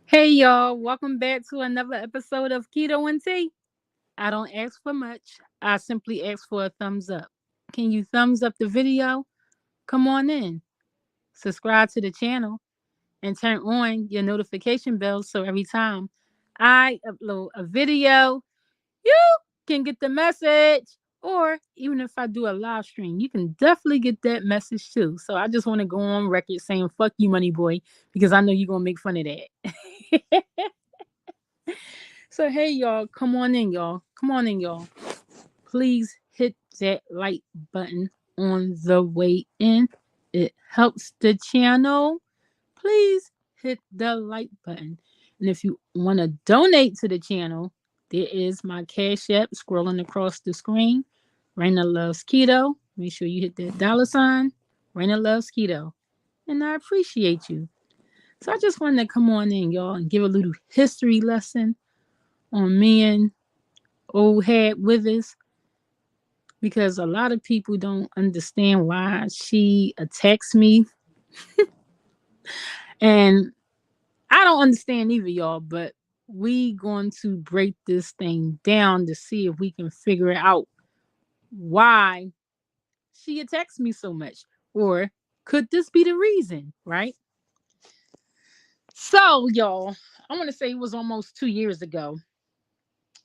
Hey y'all, welcome back to another episode of Keto and Tea. I don't ask for much, I simply ask for a thumbs up. Can you thumbs up the video? Come on in, subscribe to the channel, and turn on your notification bell so every time I upload a video, you can get the message. Or even if I do a live stream, you can definitely get that message too. So I just want to go on record saying fuck you, money boy, because I know you're going to make fun of that. So hey y'all, come on in, y'all. Come on in, y'all. Please hit that like button on the way in. It helps the channel. Please hit the like button. And if you want to donate to the channel, there is my Cash App scrolling across the screen. Raina loves keto. Make sure you hit that $sign. Raina loves keto. And I appreciate you. So I just wanted to come on in, y'all, and give a little history lesson on me and old Hat Withers, because a lot of people don't understand why she attacks me. And I don't understand either, y'all, but we going to break this thing down to see if we can figure out why she attacks me so much. Or could this be the reason, right? So, y'all, I want to say it was almost 2 years ago.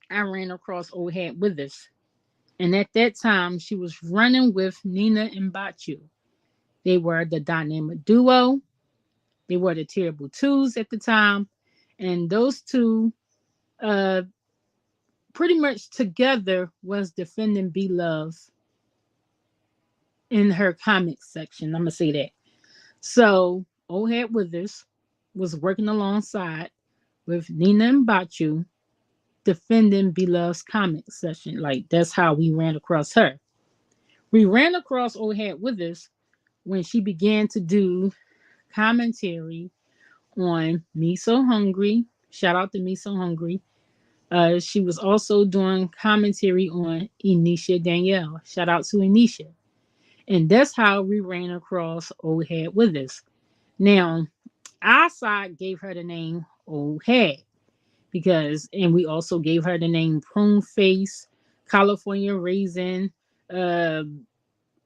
I ran across old Hat Withers. And at that time, she was running with Nina and Bachu. They were the dynamic duo. They were the terrible twos at the time. And those two uh, pretty much together was defending B Love in her comics section. I'm going to say that. So, Old Hat Withers was working alongside with Nina and Bachu defending B Love's comics section. Like, that's how we ran across her. We ran across Old Hat Withers when she began to do commentary on Me So Hungry. Shout out to Me So Hungry. She was also doing commentary on Anisha Danielle. Shout out to Anisha. And that's how we ran across Old Hat Withers. Now, our side gave her the name Old Hat and we also gave her the name Prune Face, California Raisin, uh,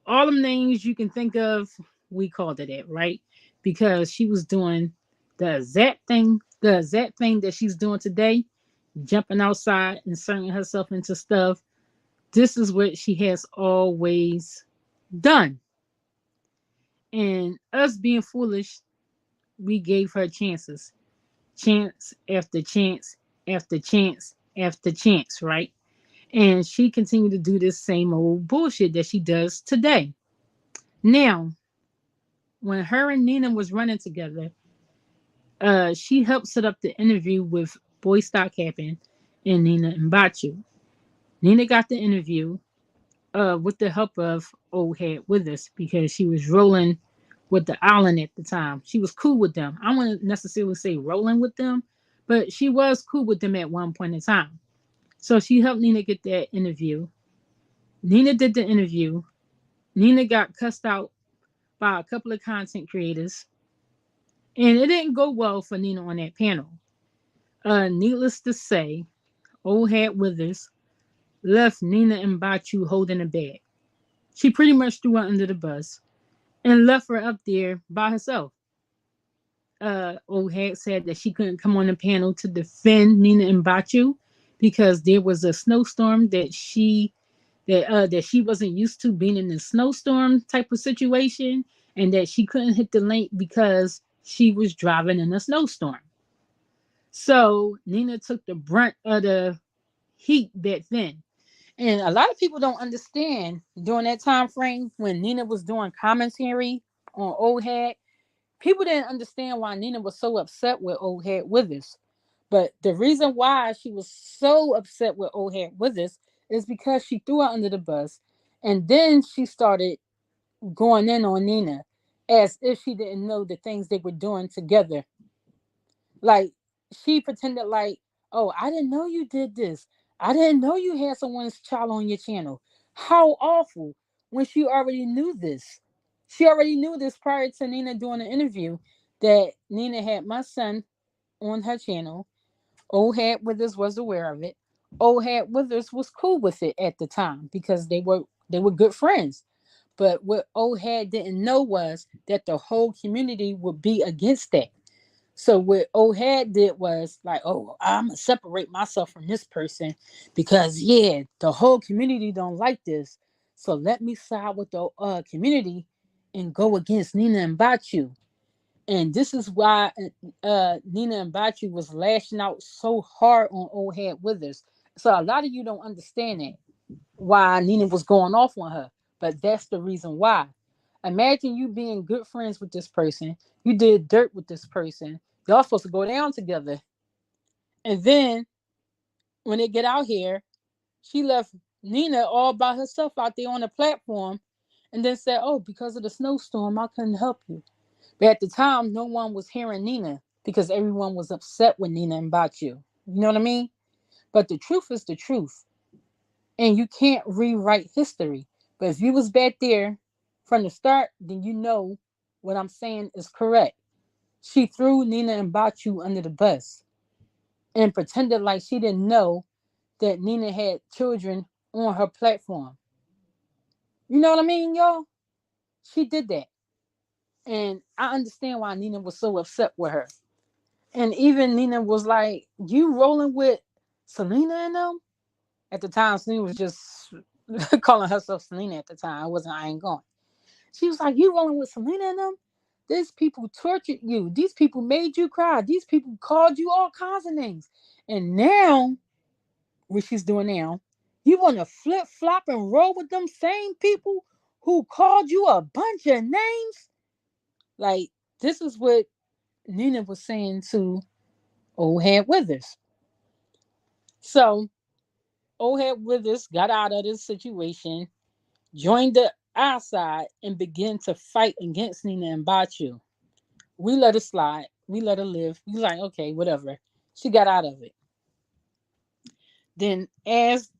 all them names you can think of, we called it that, right? Because she was doing the exact thing that she's doing today, jumping outside, inserting herself into stuff. This is what she has always done. And us being foolish, we gave her chances. Chance after chance after chance after chance, right? And she continued to do this same old bullshit that she does today. Now, when her and Nina was running together, she helped set up the interview with Boy Stock Happen and Nina and Bachu. Nina got the interview with the help of old head Withers because she was rolling with the island at the time. She was cool with them. I wouldn't necessarily say rolling with them, but she was cool with them at one point in time. So she helped Nina get that interview. Nina did the interview. Nina got cussed out by a couple of content creators, and it didn't go well for Nina on that panel. Needless to say, old hat Withers left Nina and Bachu holding a bag. She pretty much threw her under the bus and left her up there by herself. Old hat said that she couldn't come on the panel to defend Nina and Bachu because there was a snowstorm that she wasn't used to being in a snowstorm type of situation, and that she couldn't hit the link because she was driving in a snowstorm. So Nina took the brunt of the heat back then. And a lot of people don't understand during that time frame when Nina was doing commentary on Old Hat, people didn't understand why Nina was so upset with Old Hat Withers. But the reason why she was so upset with Old Hat Withers is because she threw her under the bus, and then she started going in on Nina as if she didn't know the things they were doing together. Like, she pretended like, oh, I didn't know you did this. I didn't know you had someone's child on your channel. How awful, when she already knew this. She already knew this prior to Nina doing the interview, that Nina had my son on her channel. Old Hat Withers was aware of it. Old Hat Withers was cool with it at the time because they were good friends. But what Old Hat didn't know was that the whole community would be against that. So what old head did was like, oh, I'm gonna separate myself from this person because yeah, the whole community don't like this. So let me side with the community and go against Nina and Bachu. And this is why Nina and Bachu was lashing out so hard on old head Withers. So a lot of you don't understand that why Nina was going off on her, but that's the reason why. Imagine you being good friends with this person. You did dirt with this person. Y'all supposed to go down together. And then when they get out here, she left Nina all by herself out there on the platform and then said, oh, because of the snowstorm, I couldn't help you. But at the time, no one was hearing Nina because everyone was upset with Nina and about you. You know what I mean? But the truth is the truth. And you can't rewrite history. But if you was back there from the start, then you know what I'm saying is correct. She threw Nina and Bachu under the bus and pretended like she didn't know that Nina had children on her platform. You know what I mean, y'all? She did that. And I understand why Nina was so upset with her. And even Nina was like, you rolling with Selena and them? At the time, Selena was just calling herself Selena at the time. I ain't going. She was like, you rolling with Selena and them? These people tortured you. These people made you cry. These people called you all kinds of names. And now, what she's doing now, you want to flip flop and roll with them same people who called you a bunch of names? Like, this is what Nina was saying to Old Head Withers. So, Old Head Withers got out of this situation, joined the our side, and began to fight against Nina and Bachu. We let her slide. We let her live. We like, okay, whatever. She got out of it. Then, as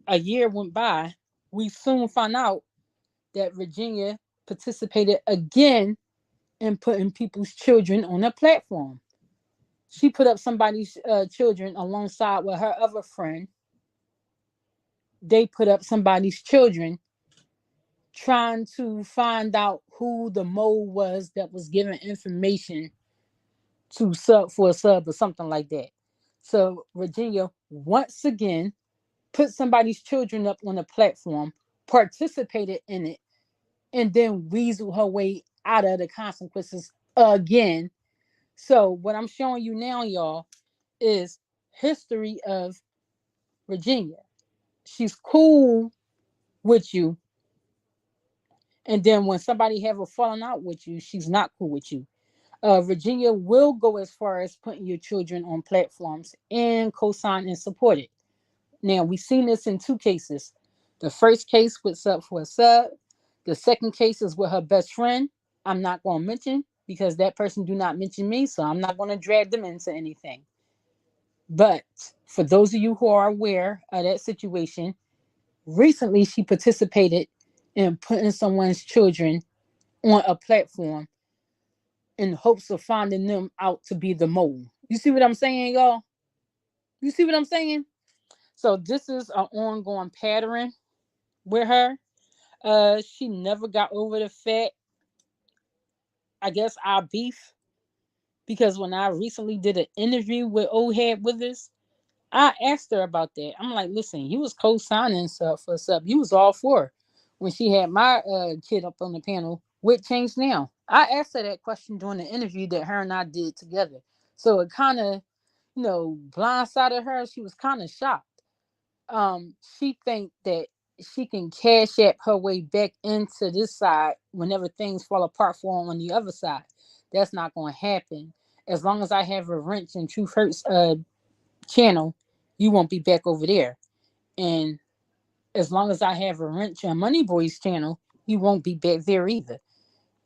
a year went by, we soon found out that Virginia participated again in putting people's children on a platform. She put up somebody's children alongside with her other friend. They put up somebody's children trying to find out who the mole was that was giving information to sub for a sub or something like that. So Virginia once again put somebody's children up on a platform, participated in it, and then weasel her way out of the consequences again. So what I'm showing you now, y'all, is history of Virginia. She's cool with you, and then when somebody have a falling out with you, she's not cool with you. Virginia will go as far as putting your children on platforms and co-sign and support it. Now we seen this in two cases. The first case with sub for a sub. The second case is with her best friend. I'm not going to mention because that person do not mention me, so I'm not going to drag them into anything. But for those of you who are aware of that situation, recently she participated in putting someone's children on a platform in hopes of finding them out to be the mole. You see what I'm saying, y'all? You see what I'm saying? So this is an ongoing pattern with her. She never got over the fact, I guess, our beef. Because when I recently did an interview with Old Head Withers, I asked her about that. I'm like, listen, you was co-signing stuff for sub. You was all for her. When she had my kid up on the panel. What changed now? I asked her that question during the interview that her and I did together. So it kind of, blindsided her. She was kind of shocked. She think that she can cash app her way back into this side whenever things fall apart for her on the other side. That's not going to happen. As long as I have a wrench and Truth Hurts channel, you won't be back over there. And as long as I have a wrench on Money Boy's channel, you won't be back there either.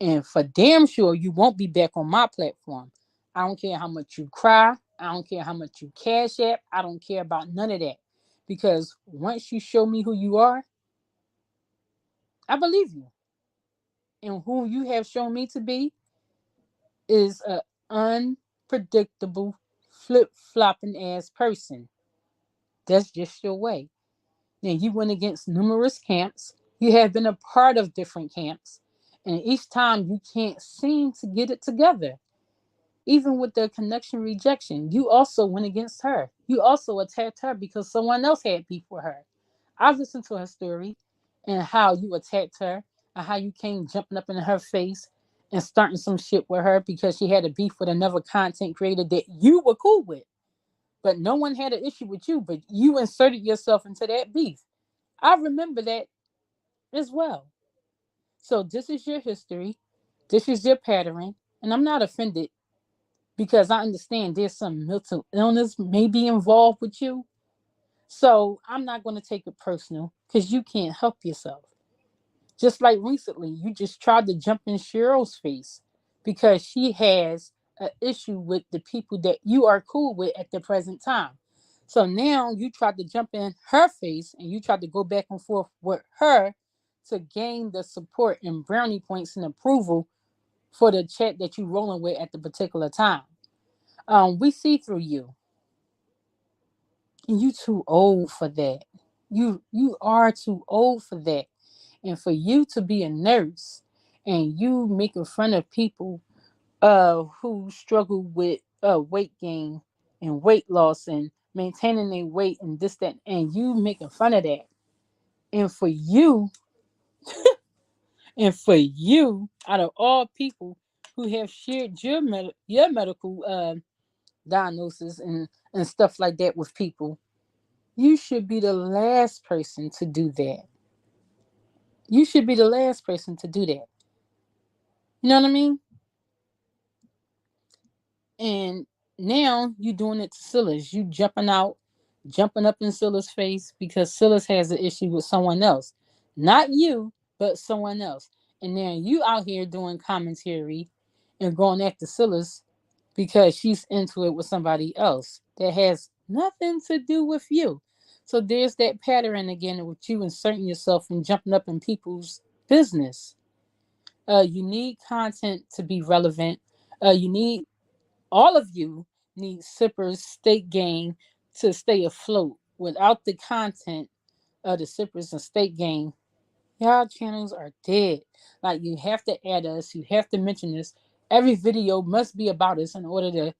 And for damn sure, you won't be back on my platform. I don't care how much you cry. I don't care how much you cash app. I don't care about none of that. Because once you show me who you are, I believe you. And who you have shown me to be is an unpredictable, flip flopping ass person. That's just your way. Now, you went against numerous camps. You have been a part of different camps. And each time you can't seem to get it together. Even with the connection rejection, you also went against her. You also attacked her because someone else had beef with her. I've listened to her story and how you attacked her and how you came jumping up in her face and starting some shit with her because she had a beef with another content creator that you were cool with. But no one had an issue with you, but you inserted yourself into that beef. I remember that as well. So this is your history. This is your pattern. And I'm not offended because I understand there's some mental illness may be involved with you. So I'm not going to take it personal because you can't help yourself. Just like recently, you just tried to jump in Cheryl's face because she has an issue with the people that you are cool with at the present time. So now you tried to jump in her face and you tried to go back and forth with her to gain the support and brownie points and approval for the chat that you rolling with at the particular time. We see through you, and you too old for that. You are too old for that, and for you to be a nurse and you making fun of people who struggle with weight gain and weight loss and maintaining their weight and this that and you making fun of that, and for you out of all people who have shared your medical diagnosis and stuff like that with people, you should be the last person to do that. You should be the last person to do that. You know what I mean? And now you doing it to Silas. You jumping up in Silas' face because Silas has an issue with someone else. Not you, but someone else. And now you out here doing commentary and going after Silas because she's into it with somebody else that has nothing to do with you. So there's that pattern again with you inserting yourself and jumping up in people's business. You need content to be relevant. You need all of you need Sippers State Game to stay afloat. Without the content of the Sippers and State Game, y'all channels are dead. Like you have to add us, you have to mention this. Every video must be about us in order to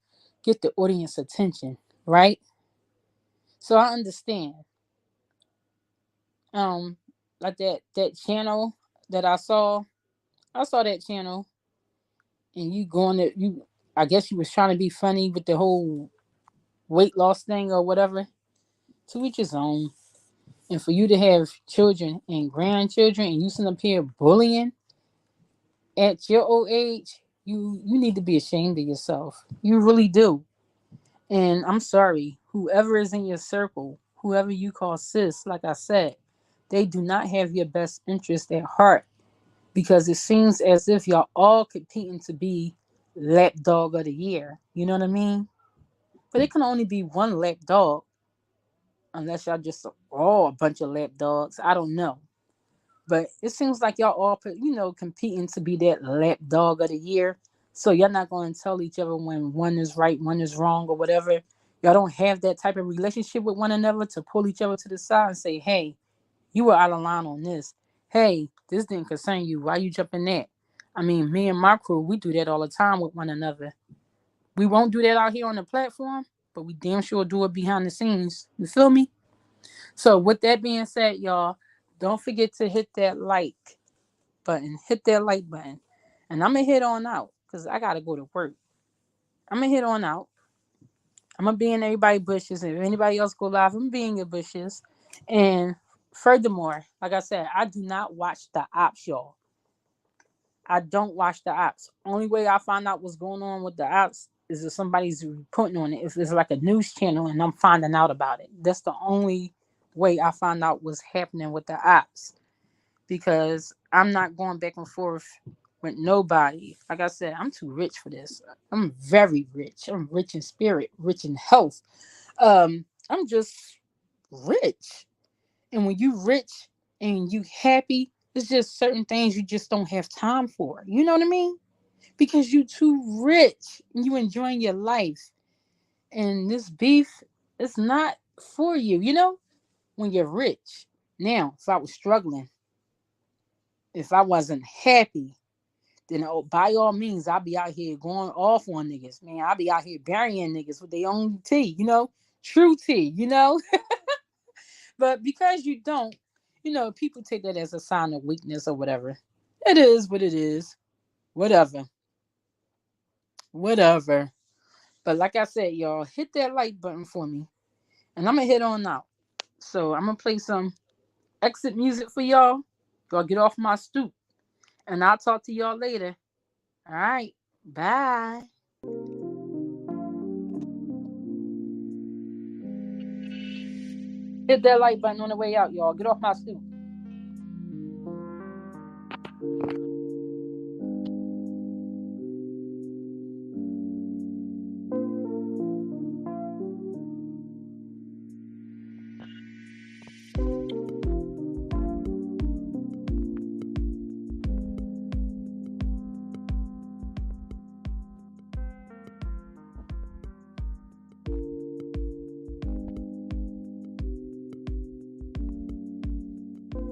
get the audience attention, right? So I understand. Um, like that channel that I saw that channel, and you going to you. I guess you was trying to be funny with the whole weight loss thing or whatever. To each his own. And for you to have children and grandchildren and you sit up here bullying at your old age, you need to be ashamed of yourself. You really do. And I'm sorry, whoever is in your circle, whoever you call sis, like I said, they do not have your best interest at heart because it seems as if y'all all competing to be lap dog of the year. You know what I mean? But it can only be one lap dog unless y'all just all a bunch of lap dogs. I don't know. But it seems like y'all all, competing to be that lap dog of the year. So y'all not going to tell each other when one is right, one is wrong, or whatever. Y'all don't have that type of relationship with one another to pull each other to the side and say, hey, you were out of line on this. Hey, this didn't concern you. Why you jumping that? I mean, me and my crew, we do that all the time with one another. We won't do that out here on the platform, but we damn sure do it behind the scenes. You feel me? So with that being said, y'all, don't forget to hit that like button. Hit that like button. And I'm going to hit on out because I got to go to work. I'm going to hit on out. I'm going to be in everybody's bushes. And if anybody else go live, I'm going to be in your bushes. And furthermore, like I said, I do not watch the ops, y'all. I don't watch the ops. Only way I find out what's going on with the ops is if somebody's reporting on it. If it's like a news channel and I'm finding out about it. That's the only way I find out what's happening with the ops. Because I'm not going back and forth with nobody. Like I said, I'm too rich for this. I'm very rich. I'm rich in spirit, rich in health. I'm just rich. And when you rich and you happy, it's just certain things you just don't have time for. You know what I mean? Because you too rich and you enjoying your life. And this beef is not for you, when you're rich. Now, if I was struggling, if I wasn't happy, then by all means, I'll be out here going off on niggas, man. I'll be out here burying niggas with their own tea, true tea. But because you don't, people take that as a sign of weakness or whatever. It is what it is. Whatever. Whatever. But like I said, y'all, hit that like button for me. And I'm going to hit on out. So I'm going to play some exit music for y'all. Y'all get off my stoop. And I'll talk to y'all later. All right. Bye. Hit that like button on the way out, y'all. Get off my stoop.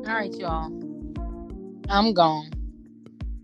All right, y'all. I'm gone.